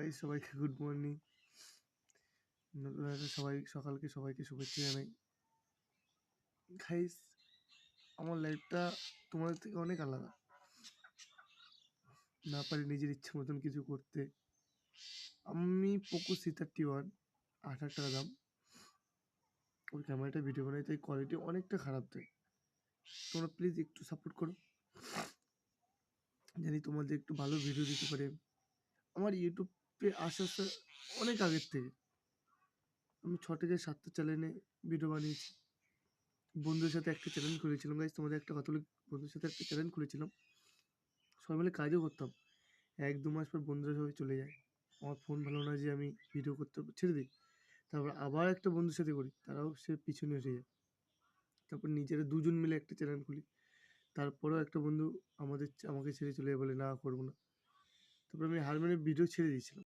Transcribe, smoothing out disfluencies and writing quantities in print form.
Guys সবাইকে good morning. সকালকে সবাইকে শুভেচ্ছা জানাই। গাইস আমার লাইফটা তোমাদের থেকে অনেক আলাদা। না পারি নিজের ইচ্ছে মতন কিছু করতে। আমি পোকো C31 8,000 টাকা দাম, ওই ক্যামেরাটা ভিডিও বানাই, তাই কোয়ালিটি অনেকটা খারাপ দেয়। তোমরা প্লিজ একটু সাপোর্ট করো, জানি তোমাদের একটু ভালো ভিডিও দিতে পারি। আমার ইউটিউবে আসতে অনেক আগের থেকে আমি 6 থেকে 7টা চ্যানেলে ভিডিও বানিয়েছি। বন্ধুদের সাথে একটা চ্যানেল খুলেছিলাম গাইস, তোমাদের একটা কথা বলি। বন্ধুদের সাথে একটা চ্যানেল খুলেছিলাম, সবাই মিলে কাজও করতাম। 1-2 মাস পর বন্ধুরা সবাই চলে যায়। আমার ফোন ভালো না যে আমি ভিডিও করতে ছেড়ে দিই। তারপর আবার একটা বন্ধুর সাথে করি, তারাও সে পিছনে এসে যায়। তারপর নিজেরা দুজন মিলে একটা চ্যানেল খুলি, তারপরেও একটা বন্ধু আমাকে ছেড়ে চলে যায়, বলে না করবো না। তারপর আমি হার মেনে ভিডিও ছেড়ে দিয়েছিলাম।